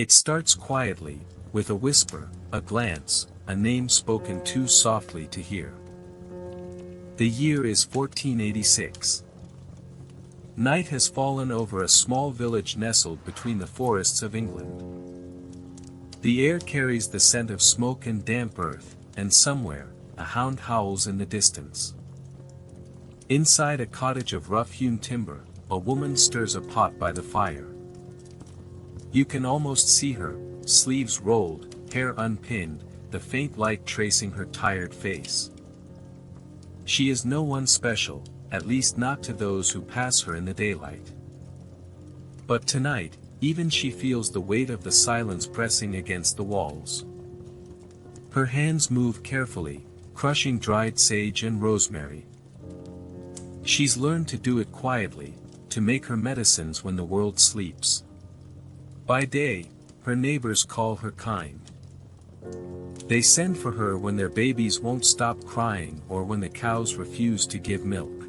It starts quietly, with a whisper, a glance, a name spoken too softly to hear. The year is 1486. Night has fallen over a small village nestled between the forests of England. The air carries the scent of smoke and damp earth, and somewhere, a hound howls in the distance. Inside a cottage of rough-hewn timber, a woman stirs a pot by the fire. You can almost see her, sleeves rolled, hair unpinned, the faint light tracing her tired face. She is no one special, at least not to those who pass her in the daylight. But tonight, even she feels the weight of the silence pressing against the walls. Her hands move carefully, crushing dried sage and rosemary. She's learned to do it quietly, to make her medicines when the world sleeps. By day, her neighbors call her kind. They send for her when their babies won't stop crying or when the cows refuse to give milk.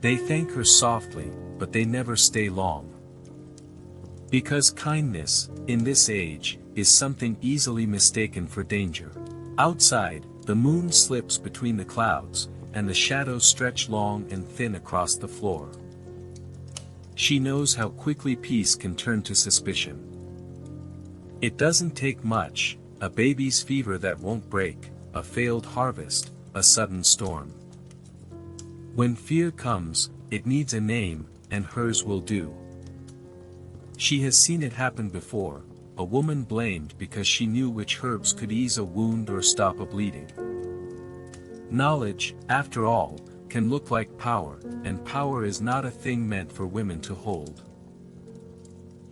They thank her softly, but they never stay long. Because kindness, in this age, is something easily mistaken for danger. Outside, the moon slips between the clouds, and the shadows stretch long and thin across the floor. She knows how quickly peace can turn to suspicion. It doesn't take much, a baby's fever that won't break, a failed harvest, a sudden storm. When fear comes, it needs a name, and hers will do. She has seen it happen before, a woman blamed because she knew which herbs could ease a wound or stop a bleeding. Knowledge, after all, can look like power, and power is not a thing meant for women to hold.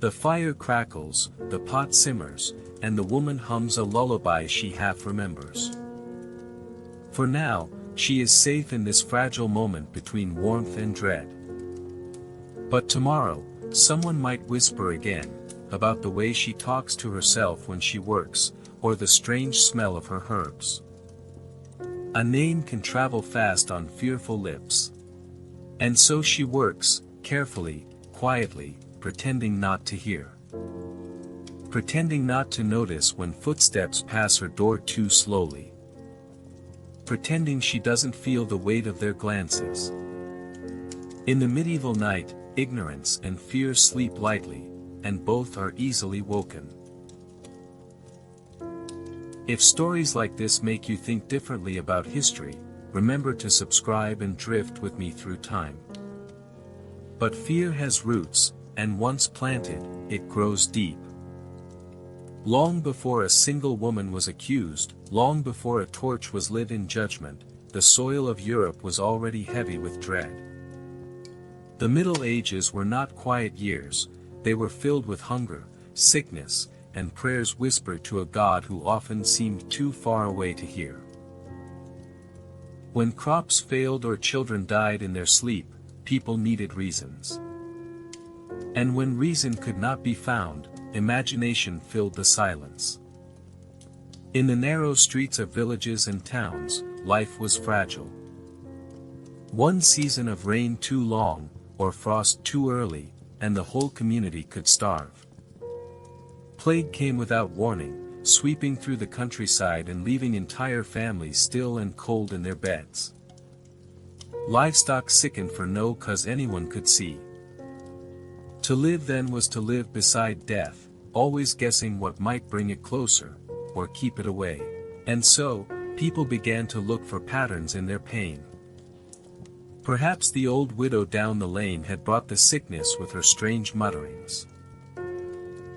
The fire crackles, the pot simmers, and the woman hums a lullaby she half remembers. For now, she is safe in this fragile moment between warmth and dread. But tomorrow, someone might whisper again, about the way she talks to herself when she works, or the strange smell of her herbs. A name can travel fast on fearful lips. And so she works, carefully, quietly, pretending not to hear. Pretending not to notice when footsteps pass her door too slowly. Pretending she doesn't feel the weight of their glances. In the medieval night, ignorance and fear sleep lightly, and both are easily woken. If stories like this make you think differently about history, remember to subscribe and drift with me through time. But fear has roots, and once planted, it grows deep. Long before a single woman was accused, long before a torch was lit in judgment, the soil of Europe was already heavy with dread. The Middle Ages were not quiet years, they were filled with hunger, sickness, and prayers whispered to a God who often seemed too far away to hear. When crops failed or children died in their sleep, people needed reasons. And when reason could not be found, imagination filled the silence. In the narrow streets of villages and towns, life was fragile. One season of rain too long, or frost too early, and the whole community could starve. Plague came without warning, sweeping through the countryside and leaving entire families still and cold in their beds. Livestock sickened for no cause anyone could see. To live then was to live beside death, always guessing what might bring it closer, or keep it away. And so, people began to look for patterns in their pain. Perhaps the old widow down the lane had brought the sickness with her strange mutterings.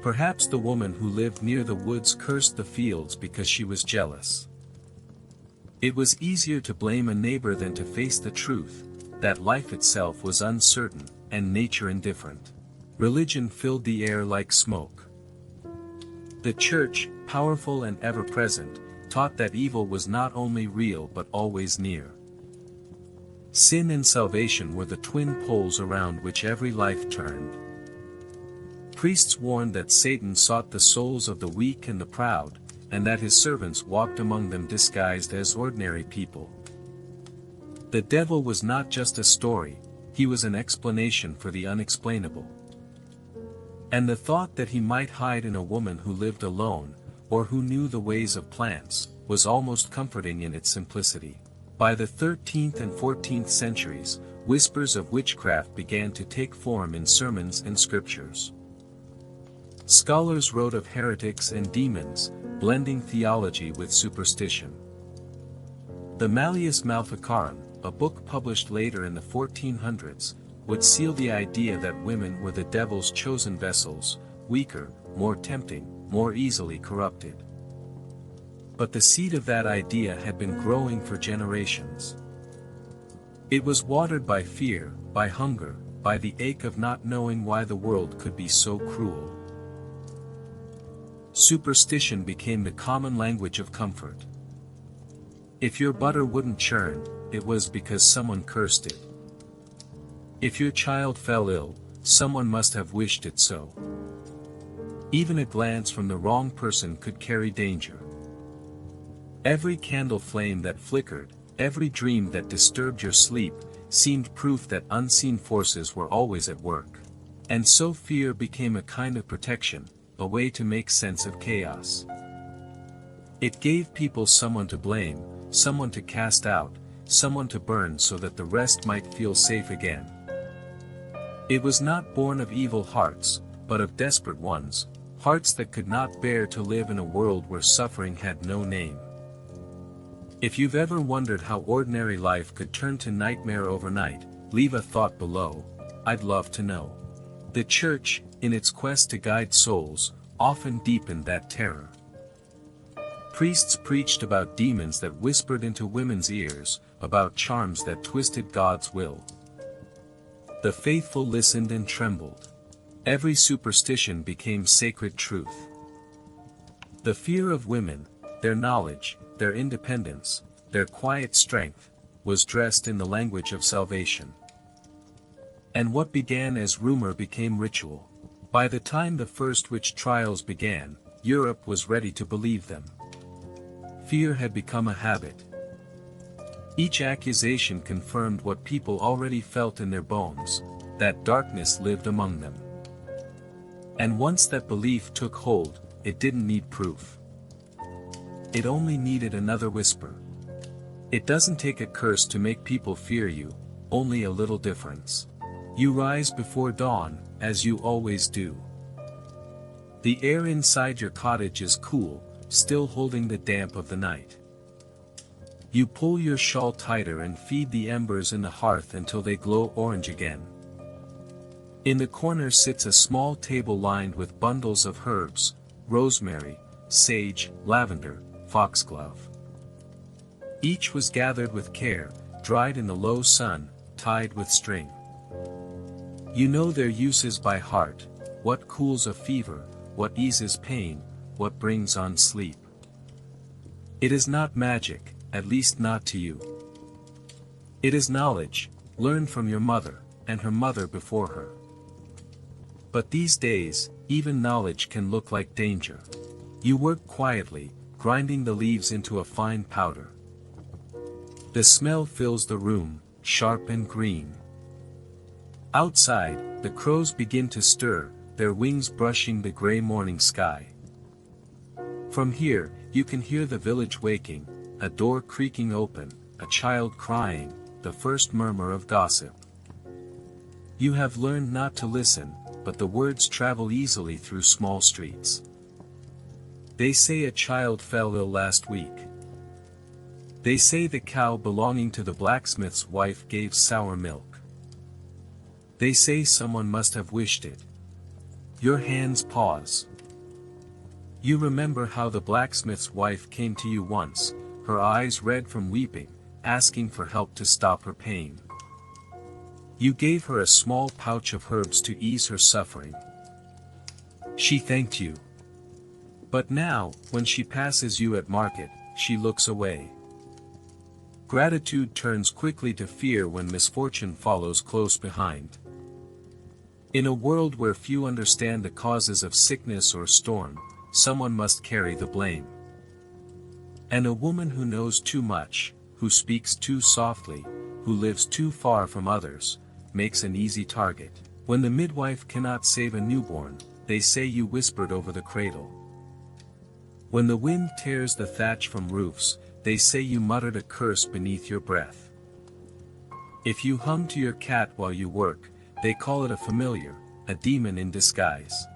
Perhaps the woman who lived near the woods cursed the fields because she was jealous. It was easier to blame a neighbor than to face the truth, that life itself was uncertain, and nature indifferent. Religion filled the air like smoke. The church, powerful and ever-present, taught that evil was not only real but always near. Sin and salvation were the twin poles around which every life turned. Priests warned that Satan sought the souls of the weak and the proud, and that his servants walked among them disguised as ordinary people. The devil was not just a story, he was an explanation for the unexplainable. And the thought that he might hide in a woman who lived alone, or who knew the ways of plants, was almost comforting in its simplicity. By the 13th and 14th centuries, whispers of witchcraft began to take form in sermons and scriptures. Scholars wrote of heretics and demons, blending theology with superstition. The Malleus Maleficarum, a book published later in the 1400s, would seal the idea that women were the devil's chosen vessels, weaker, more tempting, more easily corrupted. But the seed of that idea had been growing for generations. It was watered by fear, by hunger, by the ache of not knowing why the world could be so cruel. Superstition became the common language of comfort. If your butter wouldn't churn, it was because someone cursed it. If your child fell ill, someone must have wished it so. Even a glance from the wrong person could carry danger. Every candle flame that flickered, every dream that disturbed your sleep, seemed proof that unseen forces were always at work. And so fear became a kind of protection, a way to make sense of chaos. It gave people someone to blame, someone to cast out, someone to burn so that the rest might feel safe again. It was not born of evil hearts, but of desperate ones, hearts that could not bear to live in a world where suffering had no name. If you've ever wondered how ordinary life could turn to nightmare overnight, leave a thought below. I'd love to know. The Church, in its quest to guide souls, often deepened that terror. Priests preached about demons that whispered into women's ears, about charms that twisted God's will. The faithful listened and trembled. Every superstition became sacred truth. The fear of women, their knowledge, their independence, their quiet strength, was dressed in the language of salvation. And what began as rumor became ritual. By the time the first witch trials began, Europe was ready to believe them. Fear had become a habit. Each accusation confirmed what people already felt in their bones, that darkness lived among them. And once that belief took hold, it didn't need proof. It only needed another whisper. It doesn't take a curse to make people fear you, only a little difference. You rise before dawn, as you always do. The air inside your cottage is cool, still holding the damp of the night. You pull your shawl tighter and feed the embers in the hearth until they glow orange again. In the corner sits a small table lined with bundles of herbs, rosemary, sage, lavender, foxglove. Each was gathered with care, dried in the low sun, tied with string. You know their uses by heart, what cools a fever, what eases pain, what brings on sleep. It is not magic, at least not to you. It is knowledge, learned from your mother, and her mother before her. But these days, even knowledge can look like danger. You work quietly, grinding the leaves into a fine powder. The smell fills the room, sharp and green. Outside, the crows begin to stir, their wings brushing the gray morning sky. From here, you can hear the village waking, a door creaking open, a child crying, the first murmur of gossip. You have learned not to listen, but the words travel easily through small streets. They say a child fell ill last week. They say the cow belonging to the blacksmith's wife gave sour milk. They say someone must have wished it. Your hands pause. You remember how the blacksmith's wife came to you once, her eyes red from weeping, asking for help to stop her pain. You gave her a small pouch of herbs to ease her suffering. She thanked you. But now, when she passes you at market, she looks away. Gratitude turns quickly to fear when misfortune follows close behind. In a world where few understand the causes of sickness or storm, someone must carry the blame. And a woman who knows too much, who speaks too softly, who lives too far from others, makes an easy target. When the midwife cannot save a newborn, they say you whispered over the cradle. When the wind tears the thatch from roofs, they say you muttered a curse beneath your breath. If you hum to your cat while you work, they call it a familiar, a demon in disguise.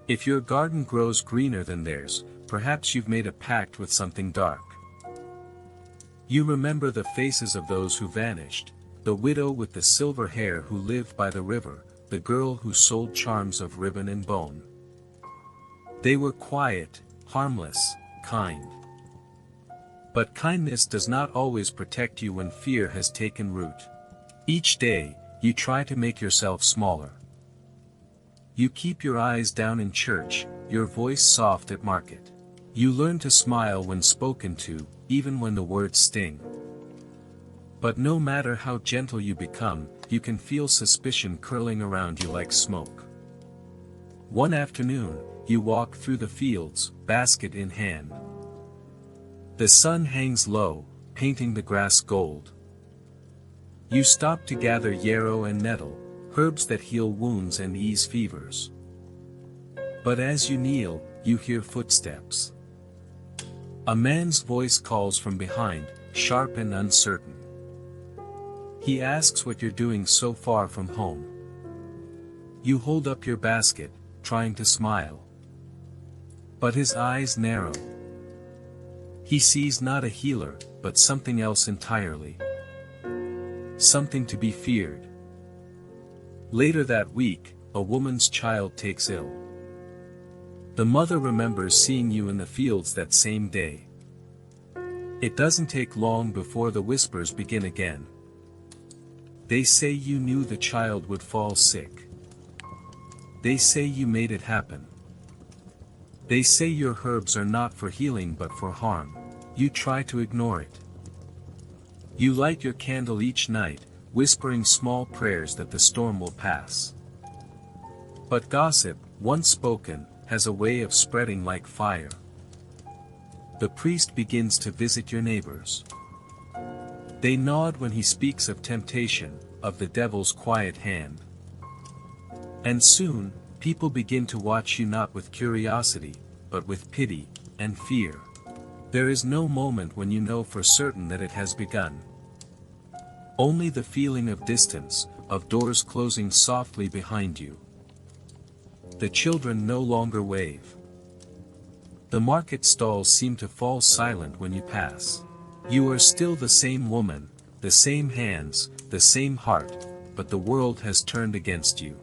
If your garden grows greener than theirs, perhaps you've made a pact with something dark. You remember the faces of those who vanished, the widow with the silver hair who lived by the river, the girl who sold charms of ribbon and bone. They were quiet, harmless, kind. But kindness does not always protect you when fear has taken root. Each day, you try to make yourself smaller. You keep your eyes down in church, your voice soft at market. You learn to smile when spoken to, even when the words sting. But no matter how gentle you become, you can feel suspicion curling around you like smoke. One afternoon, you walk through the fields, basket in hand. The sun hangs low, painting the grass gold. You stop to gather yarrow and nettle, herbs that heal wounds and ease fevers. But as you kneel, you hear footsteps. A man's voice calls from behind, sharp and uncertain. He asks what you're doing so far from home. You hold up your basket, trying to smile. But his eyes narrow. He sees not a healer, but something else entirely. Something to be feared. Later that week, a woman's child takes ill. The mother remembers seeing you in the fields that same day. It doesn't take long before the whispers begin again. They say you knew the child would fall sick. They say you made it happen. They say your herbs are not for healing but for harm. You try to ignore it. You light your candle each night, whispering small prayers that the storm will pass. But gossip, once spoken, has a way of spreading like fire. The priest begins to visit your neighbors. They nod when he speaks of temptation, of the devil's quiet hand. And soon, people begin to watch you not with curiosity, but with pity and fear. There is no moment when you know for certain that it has begun. Only the feeling of distance, of doors closing softly behind you. The children no longer wave. The market stalls seem to fall silent when you pass. You are still the same woman, the same hands, the same heart, but the world has turned against you.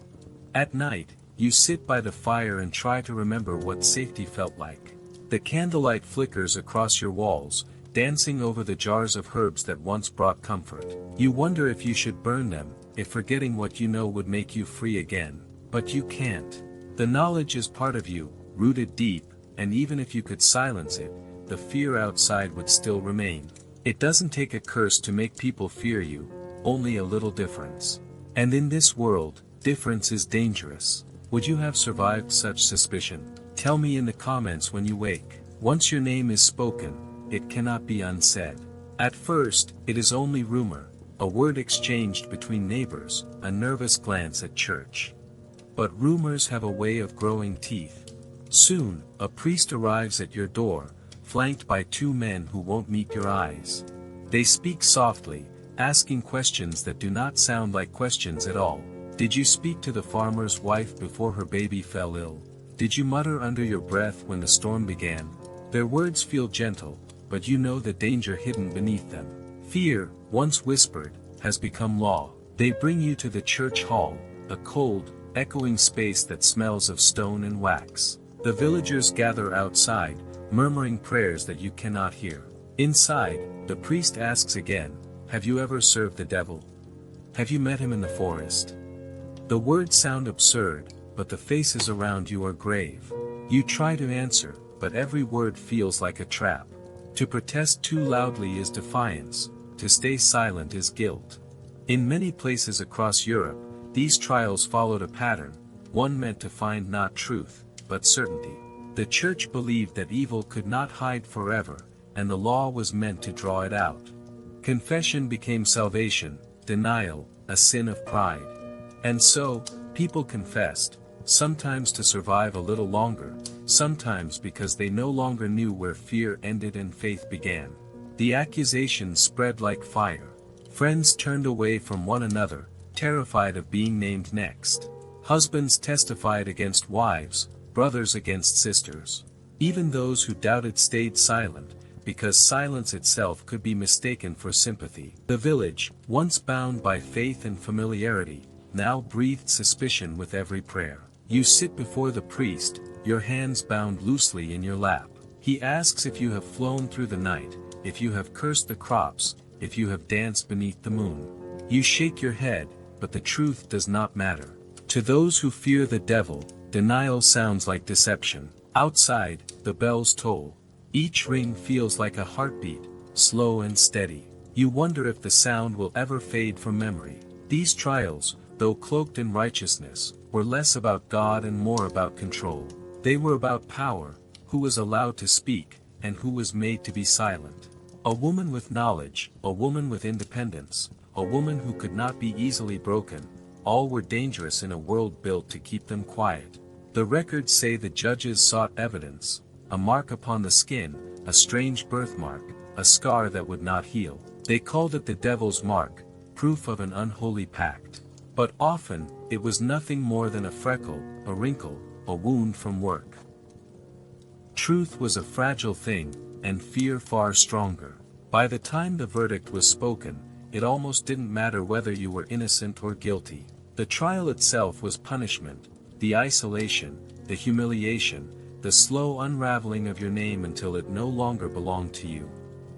At night, you sit by the fire and try to remember what safety felt like. The candlelight flickers across your walls, dancing over the jars of herbs that once brought comfort. You wonder if you should burn them, if forgetting what you know would make you free again. But you can't. The knowledge is part of you, rooted deep, and even if you could silence it, the fear outside would still remain. It doesn't take a curse to make people fear you, only a little difference. And in this world, difference is dangerous. Would you have survived such suspicion? Tell me in the comments when you wake. Once your name is spoken, it cannot be unsaid. At first, it is only rumor, a word exchanged between neighbors, a nervous glance at church. But rumors have a way of growing teeth. Soon, a priest arrives at your door, flanked by two men who won't meet your eyes. They speak softly, asking questions that do not sound like questions at all. Did you speak to the farmer's wife before her baby fell ill? Did you mutter under your breath when the storm began? Their words feel gentle, but you know the danger hidden beneath them. Fear, once whispered, has become law. They bring you to the church hall, a cold, echoing space that smells of stone and wax. The villagers gather outside, murmuring prayers that you cannot hear. Inside, the priest asks again, have you ever served the devil? Have you met him in the forest? The words sound absurd, but the faces around you are grave. You try to answer, but every word feels like a trap. To protest too loudly is defiance, to stay silent is guilt. In many places across Europe, these trials followed a pattern, one meant to find not truth, but certainty. The church believed that evil could not hide forever, and the law was meant to draw it out. Confession became salvation, denial, a sin of pride. And so, people confessed, sometimes to survive a little longer, sometimes because they no longer knew where fear ended and faith began. The accusations spread like fire. Friends turned away from one another, terrified of being named next. Husbands testified against wives, brothers against sisters. Even those who doubted stayed silent, because silence itself could be mistaken for sympathy. The village, once bound by faith and familiarity, now breathed suspicion with every prayer. You sit before the priest, your hands bound loosely in your lap. He asks if you have flown through the night, if you have cursed the crops, if you have danced beneath the moon. You shake your head, but the truth does not matter. To those who fear the devil, denial sounds like deception. Outside, the bells toll. Each ring feels like a heartbeat, slow and steady. You wonder if the sound will ever fade from memory. These trials, though cloaked in righteousness, were less about God and more about control. They were about power, who was allowed to speak, and who was made to be silent. A woman with knowledge, a woman with independence, a woman who could not be easily broken, all were dangerous in a world built to keep them quiet. The records say the judges sought evidence, a mark upon the skin, a strange birthmark, a scar that would not heal. They called it the devil's mark, proof of an unholy pact. But often, it was nothing more than a freckle, a wrinkle, a wound from work. Truth was a fragile thing, and fear far stronger. By the time the verdict was spoken, it almost didn't matter whether you were innocent or guilty. The trial itself was punishment, the isolation, the humiliation, the slow unraveling of your name until it no longer belonged to you.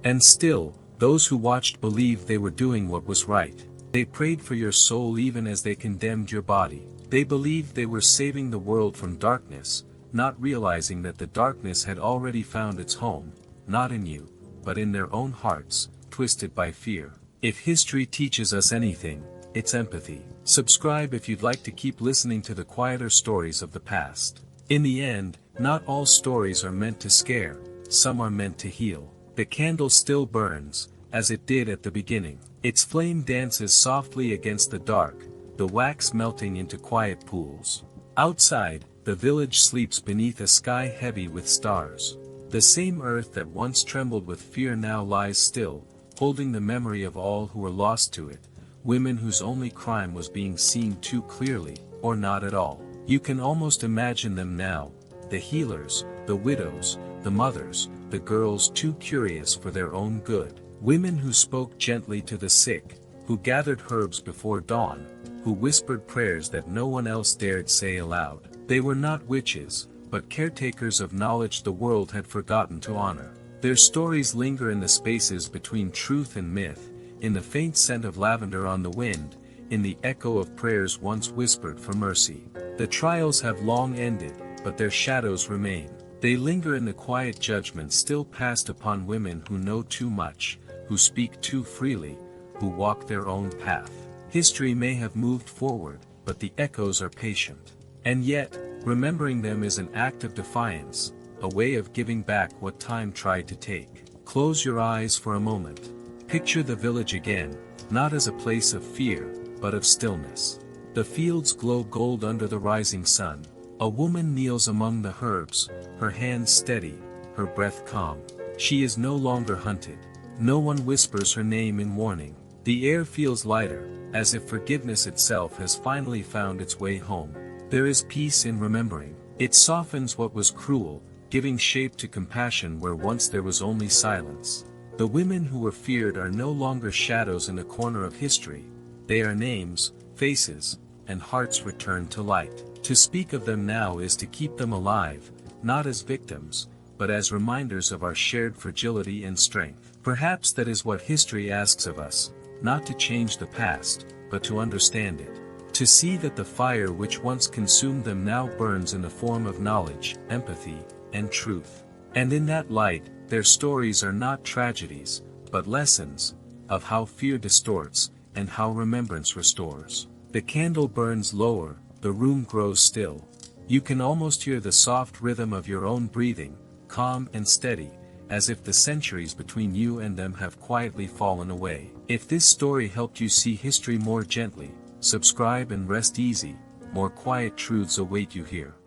And still, those who watched believed they were doing what was right. They prayed for your soul even as they condemned your body. They believed they were saving the world from darkness, not realizing that the darkness had already found its home, not in you, but in their own hearts, twisted by fear. If history teaches us anything, it's empathy. Subscribe if you'd like to keep listening to the quieter stories of the past. In the end, not all stories are meant to scare, some are meant to heal. The candle still burns, as it did at the beginning. Its flame dances softly against the dark, the wax melting into quiet pools. Outside, the village sleeps beneath a sky heavy with stars. The same earth that once trembled with fear now lies still, holding the memory of all who were lost to it, women whose only crime was being seen too clearly, or not at all. You can almost imagine them now, the healers, the widows, the mothers, the girls too curious for their own good. Women who spoke gently to the sick, who gathered herbs before dawn, who whispered prayers that no one else dared say aloud. They were not witches, but caretakers of knowledge the world had forgotten to honor. Their stories linger in the spaces between truth and myth, in the faint scent of lavender on the wind, in the echo of prayers once whispered for mercy. The trials have long ended, but their shadows remain. They linger in the quiet judgment still passed upon women who know too much, who speak too freely, who walk their own path. History may have moved forward, but the echoes are patient. And yet, remembering them is an act of defiance, a way of giving back what time tried to take. Close your eyes for a moment. Picture the village again, not as a place of fear, but of stillness. The fields glow gold under the rising sun. A woman kneels among the herbs, her hands steady, her breath calm. She is no longer hunted. No one whispers her name in warning. The air feels lighter, as if forgiveness itself has finally found its way home. There is peace in remembering. It softens what was cruel, giving shape to compassion where once there was only silence. The women who were feared are no longer shadows in a corner of history. They are names, faces, and hearts returned to light. To speak of them now is to keep them alive, not as victims, but as reminders of our shared fragility and strength. Perhaps that is what history asks of us, not to change the past, but to understand it. To see that the fire which once consumed them now burns in the form of knowledge, empathy, and truth. And in that light, their stories are not tragedies, but lessons, of how fear distorts, and how remembrance restores. The candle burns lower, the room grows still. You can almost hear the soft rhythm of your own breathing, calm and steady, as if the centuries between you and them have quietly fallen away. If this story helped you see history more gently, subscribe and rest easy. more quiet truths await you here.